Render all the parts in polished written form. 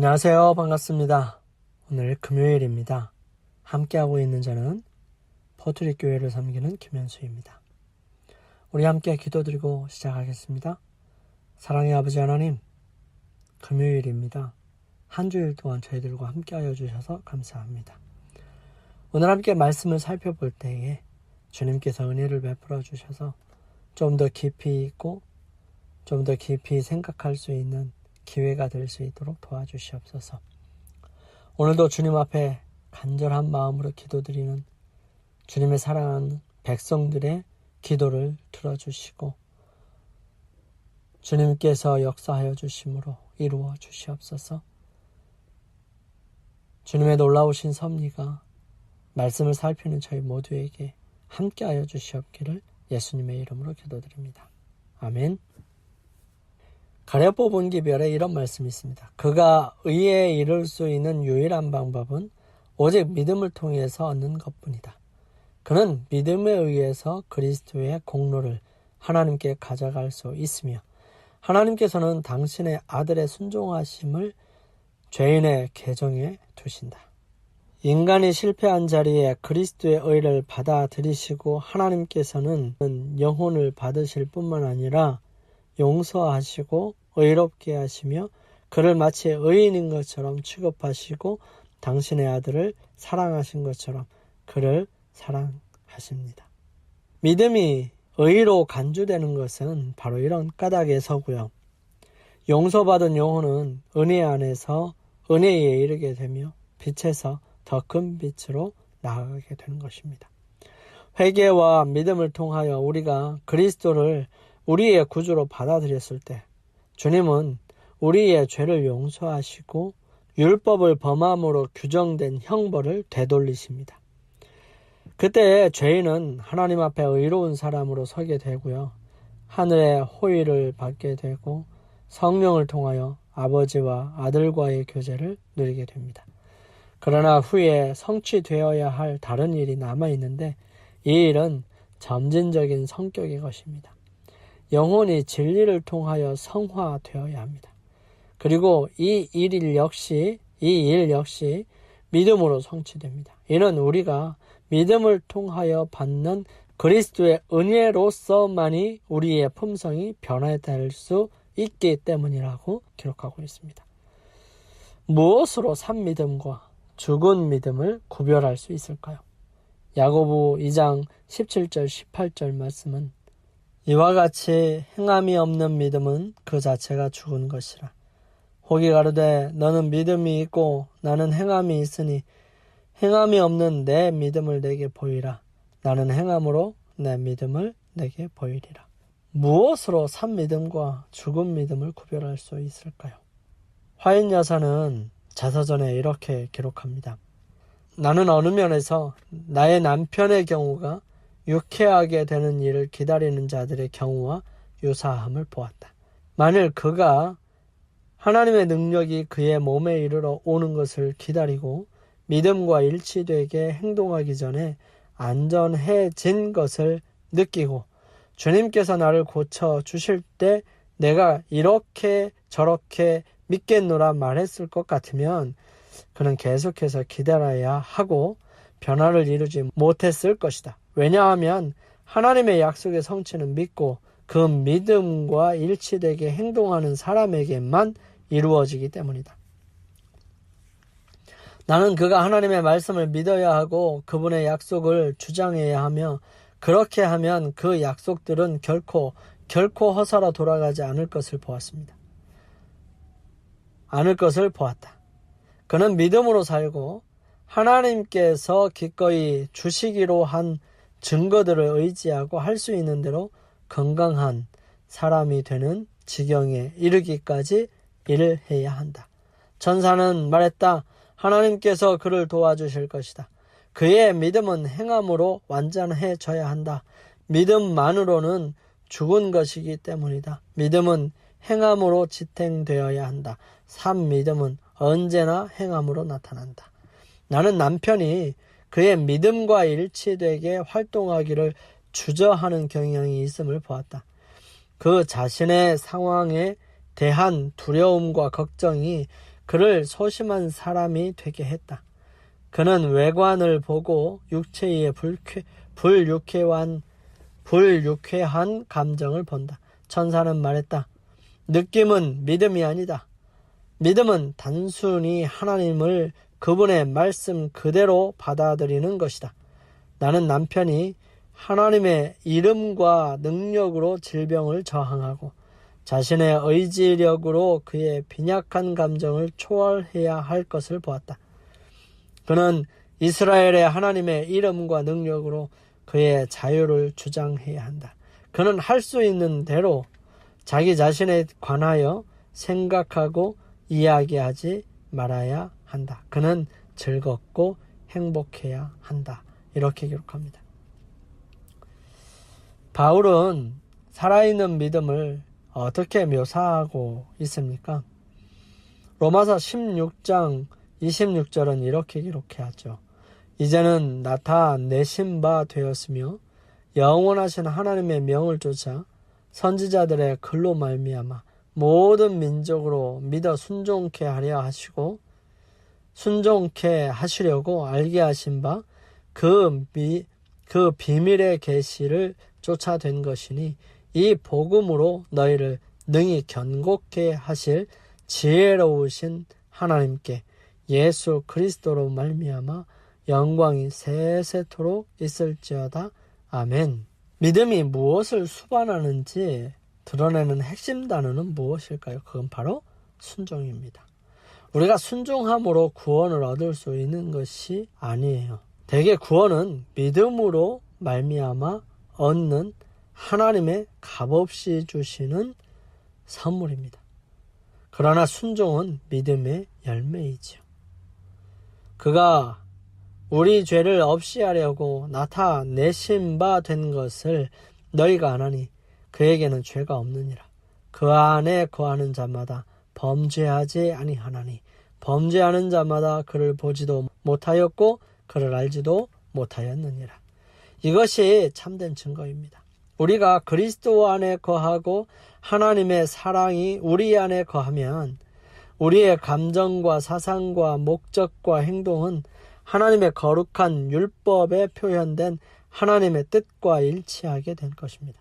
안녕하세요. 반갑습니다. 오늘 금요일입니다. 함께하고 있는 저는 포트리 교회를 섬기는 김현수입니다. 우리 함께 기도드리고 시작하겠습니다. 사랑의 아버지 하나님, 금요일입니다. 한 주일 동안 저희들과 함께하여 주셔서 감사합니다. 오늘 함께 말씀을 살펴볼 때에 주님께서 은혜를 베풀어 주셔서 좀 더 깊이 있고 좀 더 깊이 생각할 수 있는 기회가 될 수 있도록 도와주시옵소서. 오늘도 주님 앞에 간절한 마음으로 기도드리는 주님의 사랑하는 백성들의 기도를 들어주시고 주님께서 역사하여 주심으로 이루어 주시옵소서. 주님의 놀라우신 섭리가 말씀을 살피는 저희 모두에게 함께하여 주시옵기를 예수님의 이름으로 기도드립니다. 아멘. 가랴포 분기별에 이런 말씀이 있습니다. 그가 의에 이를 수 있는 유일한 방법은 오직 믿음을 통해서 얻는 것뿐이다. 그는 믿음에 의해서 그리스도의 공로를 하나님께 가져갈 수 있으며 하나님께서는 당신의 아들의 순종하심을 죄인의 계정에 두신다. 인간이 실패한 자리에 그리스도의 의를 받아들이시고 하나님께서는 영혼을 받으실 뿐만 아니라 용서하시고 의롭게 하시며 그를 마치 의인인 것처럼 취급하시고 당신의 아들을 사랑하신 것처럼 그를 사랑하십니다. 믿음이 의로 간주되는 것은 바로 이런 까닭에서고요. 용서받은 영혼은 은혜 안에서 은혜에 이르게 되며 빛에서 더 큰 빛으로 나아가게 되는 것입니다. 회개와 믿음을 통하여 우리가 그리스도를 우리의 구주로 받아들였을 때 주님은 우리의 죄를 용서하시고 율법을 범함으로 규정된 형벌을 되돌리십니다. 그때 죄인은 하나님 앞에 의로운 사람으로 서게 되고요. 하늘의 호의를 받게 되고 성령을 통하여 아버지와 아들과의 교제를 누리게 됩니다. 그러나 후에 성취되어야 할 다른 일이 남아있는데 이 일은 점진적인 성격의 것입니다. 영혼이 진리를 통하여 성화되어야 합니다. 그리고 이 일 역시 믿음으로 성취됩니다. 이는 우리가 믿음을 통하여 받는 그리스도의 은혜로서만이 우리의 품성이 변화될 수 있기 때문이라고 기록하고 있습니다. 무엇으로 산 믿음과 죽은 믿음을 구별할 수 있을까요? 야고보 2장 17절 18절 말씀은 이와 같이 행함이 없는 믿음은 그 자체가 죽은 것이라. 혹이 가로되 너는 믿음이 있고 나는 행함이 있으니 행함이 없는 내 믿음을 내게 보이라. 나는 행함으로 내 믿음을 내게 보이리라. 무엇으로 산 믿음과 죽은 믿음을 구별할 수 있을까요? 화인 여사는 자서전에 이렇게 기록합니다. 나는 어느 면에서 나의 남편의 경우가 유쾌하게 되는 일을 기다리는 자들의 경우와 유사함을 보았다. 만일 그가 하나님의 능력이 그의 몸에 이르러 오는 것을 기다리고 믿음과 일치되게 행동하기 전에 안전해진 것을 느끼고 주님께서 나를 고쳐 주실 때 내가 이렇게 저렇게 믿겠노라 말했을 것 같으면 그는 계속해서 기다려야 하고 변화를 이루지 못했을 것이다. 왜냐하면 하나님의 약속의 성취는 믿고 그 믿음과 일치되게 행동하는 사람에게만 이루어지기 때문이다. 나는 그가 하나님의 말씀을 믿어야 하고 그분의 약속을 주장해야 하며 그렇게 하면 그 약속들은 결코 허사로 돌아가지 않을 것을 보았다. 그는 믿음으로 살고 하나님께서 기꺼이 주시기로 한 증거들을 의지하고 할 수 있는 대로 건강한 사람이 되는 지경에 이르기까지 일을 해야 한다. 천사는 말했다. 하나님께서 그를 도와주실 것이다. 그의 믿음은 행함으로 완전해져야 한다. 믿음만으로는 죽은 것이기 때문이다. 믿음은 행함으로 지탱되어야 한다. 산 믿음은 언제나 행함으로 나타난다. 나는 남편이 그의 믿음과 일치되게 활동하기를 주저하는 경향이 있음을 보았다. 그 자신의 상황에 대한 두려움과 걱정이 그를 소심한 사람이 되게 했다. 그는 외관을 보고 육체의 불유쾌한 감정을 본다. 천사는 말했다. 느낌은 믿음이 아니다. 믿음은 단순히 하나님을 그분의 말씀 그대로 받아들이는 것이다. 나는 남편이 하나님의 이름과 능력으로 질병을 저항하고 자신의 의지력으로 그의 빈약한 감정을 초월해야 할 것을 보았다. 그는 이스라엘의 하나님의 이름과 능력으로 그의 자유를 주장해야 한다. 그는 할 수 있는 대로 자기 자신에 관하여 생각하고 이야기하지 말아야 한다. 그는 즐겁고 행복해야 한다. 이렇게 기록합니다. 바울은 살아있는 믿음을 어떻게 묘사하고 있습니까? 로마서 16장 26절은 이렇게 기록해야죠. 이제는 나타내신 바 되었으며 영원하신 하나님의 명을 쫓아 선지자들의 글로 말미암아 모든 민족으로 믿어 순종케 하려 하시고 순종케 하시려고 알게 하신 바 그 비밀의 계시를 쫓아된 것이니 이 복음으로 너희를 능히 견고케 하실 지혜로우신 하나님께 예수 그리스도로 말미암아 영광이 세세토록 있을지어다. 아멘. 믿음이 무엇을 수반하는지 드러내는 핵심 단어는 무엇일까요? 그건 바로 순종입니다. 우리가 순종함으로 구원을 얻을 수 있는 것이 아니에요. 대개 구원은 믿음으로 말미암아 얻는 하나님의 값없이 주시는 선물입니다. 그러나 순종은 믿음의 열매이지요. 그가 우리 죄를 없이 하려고 나타내신 바 된 것을 너희가 아나니 그에게는 죄가 없느니라. 그 안에 거하는 자마다 범죄하지 아니하나니 범죄하는 자마다 그를 보지도 못하였고 그를 알지도 못하였느니라. 이것이 참된 증거입니다. 우리가 그리스도 안에 거하고 하나님의 사랑이 우리 안에 거하면 우리의 감정과 사상과 목적과 행동은 하나님의 거룩한 율법에 표현된 하나님의 뜻과 일치하게 된 것입니다.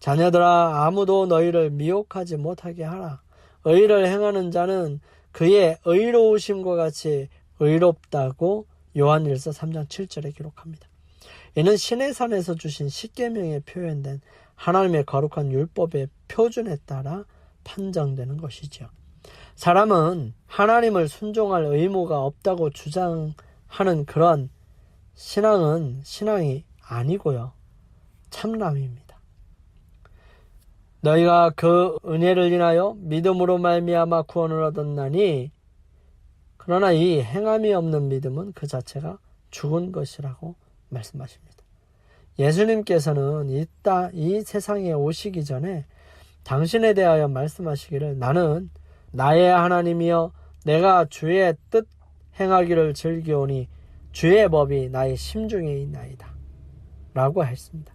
자녀들아, 아무도 너희를 미혹하지 못하게 하라. 의를 행하는 자는 그의 의로우심과 같이 의롭다고 요한일서 3장 7절에 기록합니다. 이는 시내산에서 주신 십계명에 표현된 하나님의 거룩한 율법의 표준에 따라 판정되는 것이죠. 사람은 하나님을 순종할 의무가 없다고 주장하는 그런 신앙이 아니고요. 참남입니다. 너희가 그 은혜를 인하여 믿음으로 말미암아 구원을 얻었나니 그러나 이 행함이 없는 믿음은 그 자체가 죽은 것이라고 말씀하십니다. 예수님께서는 이 세상에 오시기 전에 당신에 대하여 말씀하시기를 나는 나의 하나님이여 내가 주의 뜻 행하기를 즐기오니 주의 법이 나의 심중에 있나이다 라고 했습니다.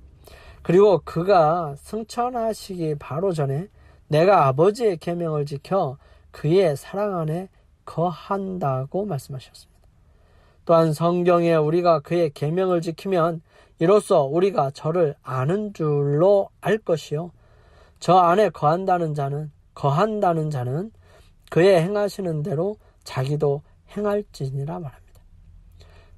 그리고 그가 승천하시기 바로 전에 내가 아버지의 계명을 지켜 그의 사랑 안에 거한다고 말씀하셨습니다. 또한 성경에 우리가 그의 계명을 지키면 이로써 우리가 저를 아는 줄로 알 것이요 저 안에 거한다는 자는 그의 행하시는 대로 자기도 행할지니라 말합니다.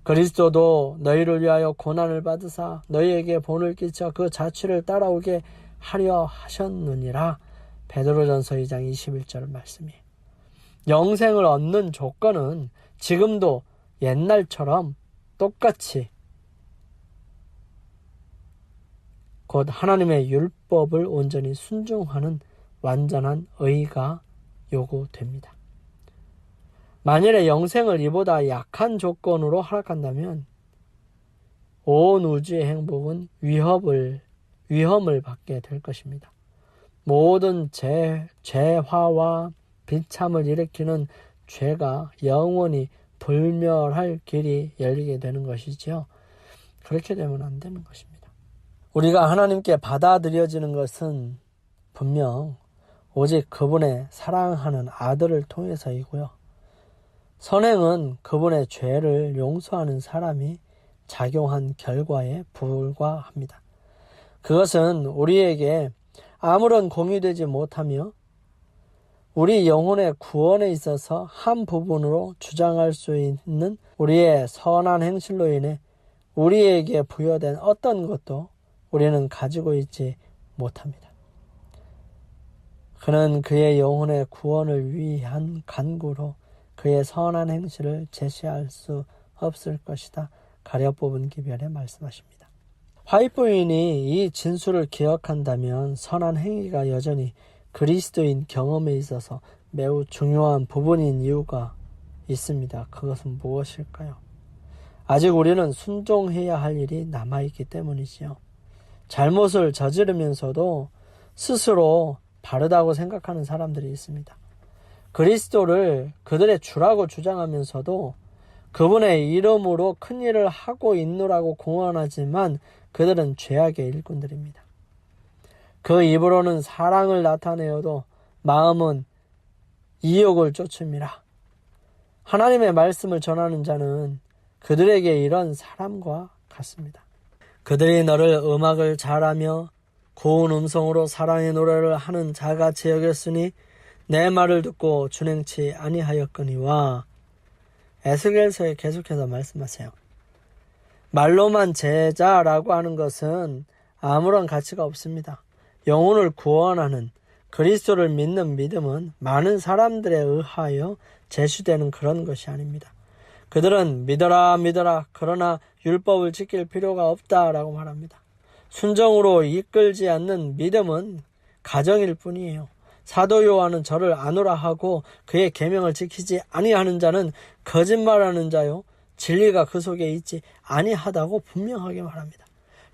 그리스도도 너희를 위하여 고난을 받으사 너희에게 본을 끼쳐 그 자취를 따라오게 하려 하셨느니라. 베드로전서 2장 21절 말씀이에요. 영생을 얻는 조건은 지금도 옛날처럼 똑같이 곧 하나님의 율법을 온전히 순종하는 완전한 의가 요구됩니다. 만일에 영생을 이보다 약한 조건으로 허락한다면 온 우주의 행복은 위험을 받게 될 것입니다. 모든 재화와 비참을 일으키는 죄가 영원히 불멸할 길이 열리게 되는 것이지요. 그렇게 되면 안 되는 것입니다. 우리가 하나님께 받아들여지는 것은 분명 오직 그분의 사랑하는 아들을 통해서이고요. 선행은 그분의 죄를 용서하는 사람이 작용한 결과에 불과합니다. 그것은 우리에게 아무런 공유되지 못하며 우리 영혼의 구원에 있어서 한 부분으로 주장할 수 있는 우리의 선한 행실로 인해 우리에게 부여된 어떤 것도 우리는 가지고 있지 못합니다. 그는 그의 영혼의 구원을 위한 간구로 그의 선한 행실을 제시할 수 없을 것이다. 가려 뽑은 기별에 말씀하십니다. 화이트부인이 이 진술을 기억한다면 선한 행위가 여전히 그리스도인 경험에 있어서 매우 중요한 부분인 이유가 있습니다. 그것은 무엇일까요? 아직 우리는 순종해야 할 일이 남아있기 때문이지요. 잘못을 저지르면서도 스스로 바르다고 생각하는 사람들이 있습니다. 그리스도를 그들의 주라고 주장하면서도 그분의 이름으로 큰 일을 하고 있노라고 공언하지만 그들은 죄악의 일꾼들입니다. 그 입으로는 사랑을 나타내어도 마음은 이욕을 쫓음이라. 하나님의 말씀을 전하는 자는 그들에게 이런 사람과 같습니다. 그들이 너를 음악을 잘하며 고운 음성으로 사랑의 노래를 하는 자같이 여겼으니 내 말을 듣고 준행치 아니하였거니와. 에스겔서에 계속해서 말씀하세요. 말로만 제자라고 하는 것은 아무런 가치가 없습니다. 영혼을 구원하는 그리스도를 믿는 믿음은 많은 사람들에 의하여 제시되는 그런 것이 아닙니다. 그들은 믿어라 그러나 율법을 지킬 필요가 없다라고 말합니다. 순종으로 이끌지 않는 믿음은 가정일 뿐이에요. 사도 요한은 저를 아노라 하고 그의 계명을 지키지 아니하는 자는 거짓말하는 자요 진리가 그 속에 있지 아니하다고 분명하게 말합니다.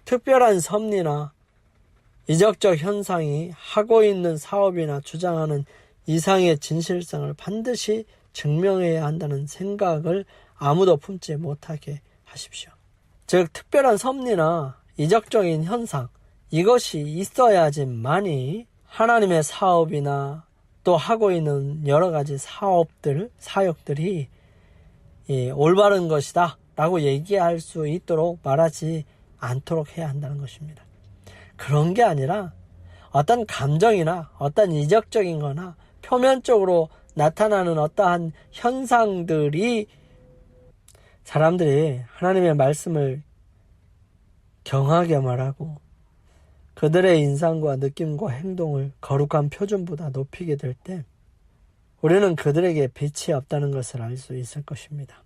특별한 섭리나 이적적 현상이 하고 있는 사업이나 주장하는 이상의 진실성을 반드시 증명해야 한다는 생각을 아무도 품지 못하게 하십시오. 즉 특별한 섭리나 이적적인 현상, 이것이 있어야지만이 하나님의 사업이나 또 하고 있는 여러 가지 사역들이 올바른 것이다 라고 얘기할 수 있도록 말하지 않도록 해야 한다는 것입니다. 그런 게 아니라 어떤 감정이나 어떤 이적적인 거나 표면적으로 나타나는 어떠한 현상들이 사람들이 하나님의 말씀을 경하게 말하고 그들의 인상과 느낌과 행동을 거룩한 표준보다 높이게 될 때 우리는 그들에게 빛이 없다는 것을 알 수 있을 것입니다.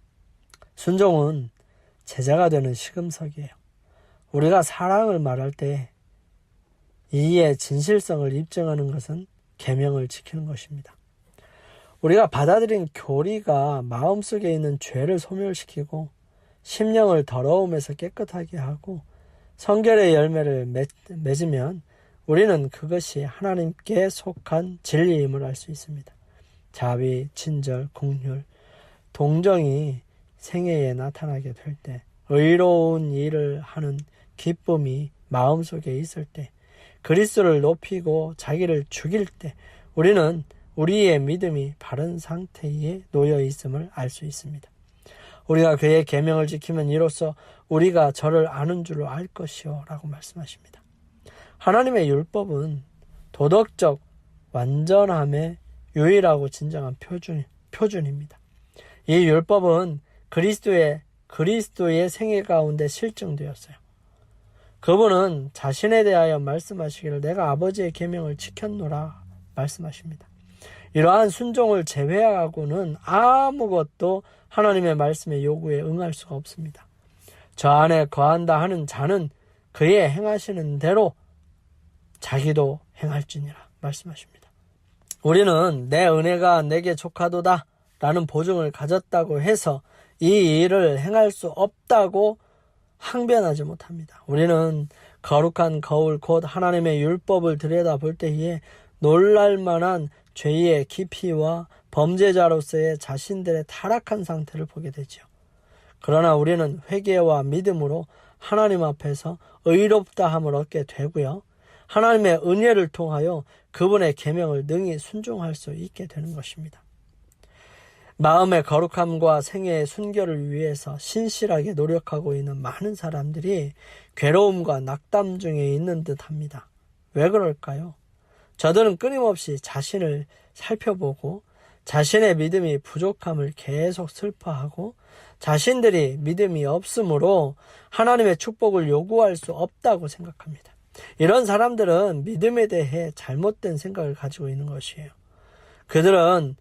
순종은 제자가 되는 시금석이에요. 우리가 사랑을 말할 때 이의 진실성을 입증하는 것은 계명을 지키는 것입니다. 우리가 받아들인 교리가 마음속에 있는 죄를 소멸시키고 심령을 더러움에서 깨끗하게 하고 성결의 열매를 맺으면 우리는 그것이 하나님께 속한 진리임을 알 수 있습니다. 자비, 친절, 긍휼, 동정이 생애에 나타나게 될 때, 의로운 일을 하는 기쁨이 마음속에 있을 때, 그리스도를 높이고 자기를 죽일 때 우리는 우리의 믿음이 바른 상태에 놓여 있음을 알 수 있습니다. 우리가 그의 계명을 지키면 이로써 우리가 저를 아는 줄로 알 것이요 라고 말씀하십니다. 하나님의 율법은 도덕적 완전함의 유일하고 진정한 표준입니다. 이 율법은 그리스도의 생애 가운데 실증되었어요. 그분은 자신에 대하여 말씀하시기를 내가 아버지의 계명을 지켰노라 말씀하십니다. 이러한 순종을 제외하고는 아무것도 하나님의 말씀의 요구에 응할 수가 없습니다. 저 안에 거한다 하는 자는 그의 행하시는 대로 자기도 행할지니라 말씀하십니다. 우리는 내 은혜가 내게 족하도다 라는 보증을 가졌다고 해서 이 일을 행할 수 없다고 항변하지 못합니다. 우리는 거룩한 거울 곧 하나님의 율법을 들여다볼 때에 놀랄만한 죄의 깊이와 범죄자로서의 자신들의 타락한 상태를 보게 되죠. 그러나 우리는 회개와 믿음으로 하나님 앞에서 의롭다함을 얻게 되고요. 하나님의 은혜를 통하여 그분의 계명을 능히 순종할 수 있게 되는 것입니다. 마음의 거룩함과 생애의 순결을 위해서 신실하게 노력하고 있는 많은 사람들이 괴로움과 낙담 중에 있는 듯합니다. 왜 그럴까요? 저들은 끊임없이 자신을 살펴보고 자신의 믿음이 부족함을 계속 슬퍼하고 자신들이 믿음이 없으므로 하나님의 축복을 요구할 수 없다고 생각합니다. 이런 사람들은 믿음에 대해 잘못된 생각을 가지고 있는 것이에요. 그들은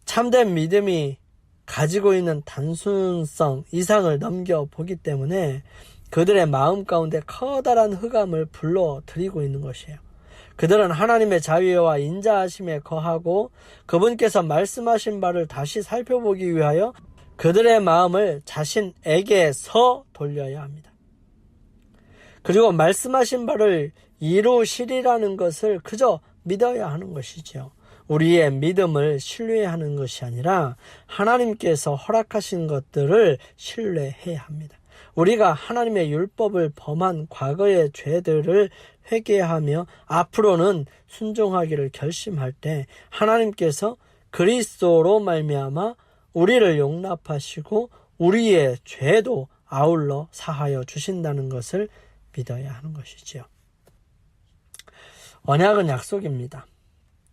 참된 믿음이 가지고 있는 단순성 이상을 넘겨보기 때문에 그들의 마음 가운데 커다란 흑암을 불러들이고 있는 것이에요. 그들은 하나님의 자유와 인자하심에 거하고 그분께서 말씀하신 바를 다시 살펴보기 위하여 그들의 마음을 자신에게서 돌려야 합니다. 그리고 말씀하신 바를 이루시리라는 것을 그저 믿어야 하는 것이죠. 우리의 믿음을 신뢰하는 것이 아니라 하나님께서 허락하신 것들을 신뢰해야 합니다. 우리가 하나님의 율법을 범한 과거의 죄들을 회개하며 앞으로는 순종하기를 결심할 때 하나님께서 그리스도로 말미암아 우리를 용납하시고 우리의 죄도 아울러 사하여 주신다는 것을 믿어야 하는 것이지요. 언약은 약속입니다.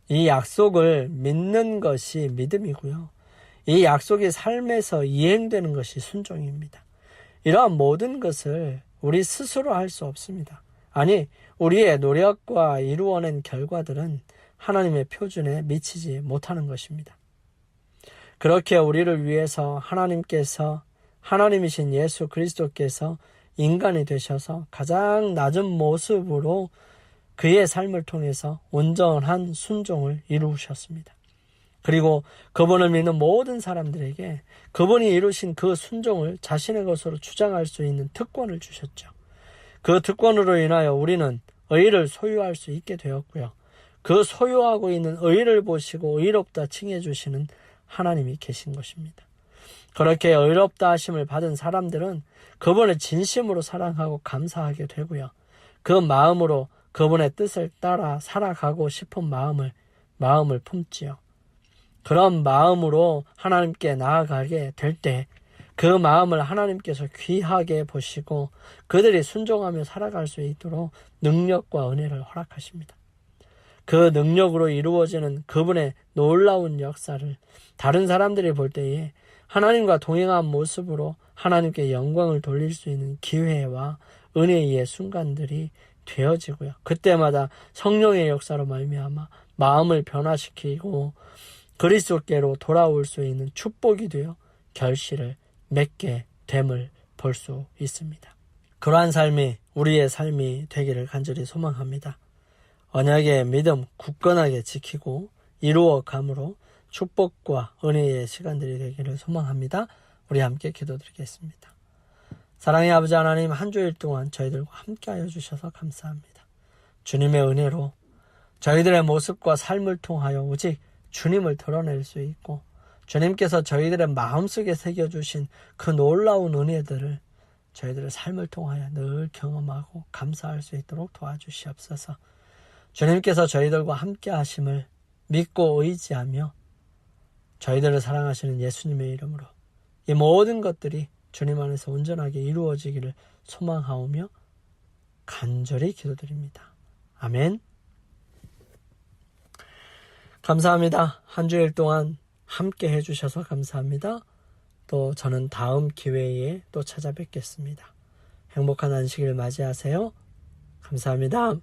이 약속을 믿는 것이 믿음이고요. 이 약속이 삶에서 이행되는 것이 순종입니다. 이러한 모든 것을 우리 스스로 할 수 없습니다. 아니, 우리의 노력과 이루어낸 결과들은 하나님의 표준에 미치지 못하는 것입니다. 그렇게 우리를 위해서 하나님이신 예수 그리스도께서 인간이 되셔서 가장 낮은 모습으로 그의 삶을 통해서 온전한 순종을 이루셨습니다. 그리고 그분을 믿는 모든 사람들에게 그분이 이루신 그 순종을 자신의 것으로 주장할 수 있는 특권을 주셨죠. 그 특권으로 인하여 우리는 의를 소유할 수 있게 되었고요. 그 소유하고 있는 의를 보시고 의롭다 칭해 주시는 하나님이 계신 것입니다. 그렇게 의롭다 하심을 받은 사람들은 그분을 진심으로 사랑하고 감사하게 되고요. 그 마음으로 그분의 뜻을 따라 살아가고 싶은 마음을 품지요. 그런 마음으로 하나님께 나아가게 될 때 그 마음을 하나님께서 귀하게 보시고 그들이 순종하며 살아갈 수 있도록 능력과 은혜를 허락하십니다. 그 능력으로 이루어지는 그분의 놀라운 역사를 다른 사람들이 볼 때에 하나님과 동행한 모습으로 하나님께 영광을 돌릴 수 있는 기회와 은혜의 순간들이 되어지고요. 그때마다 성령의 역사로 말미암아 마음을 변화시키고 그리스도께로 돌아올 수 있는 축복이 되어 결실을 맺게 됨을 볼 수 있습니다. 그러한 삶이 우리의 삶이 되기를 간절히 소망합니다. 언약의 믿음 굳건하게 지키고 이루어감으로 축복과 은혜의 시간들이 되기를 소망합니다. 우리 함께 기도드리겠습니다. 사랑의 아버지 하나님, 한 주일 동안 저희들과 함께하여 주셔서 감사합니다. 주님의 은혜로 저희들의 모습과 삶을 통하여 오직 주님을 드러낼 수 있고 주님께서 저희들의 마음속에 새겨주신 그 놀라운 은혜들을 저희들의 삶을 통하여 늘 경험하고 감사할 수 있도록 도와주시옵소서. 주님께서 저희들과 함께 하심을 믿고 의지하며 저희들을 사랑하시는 예수님의 이름으로 이 모든 것들이 주님 안에서 온전하게 이루어지기를 소망하오며 간절히 기도드립니다. 아멘. 감사합니다. 한 주일 동안 함께 해주셔서 감사합니다. 또 저는 다음 기회에 또 찾아뵙겠습니다. 행복한 안식일 맞이하세요. 감사합니다.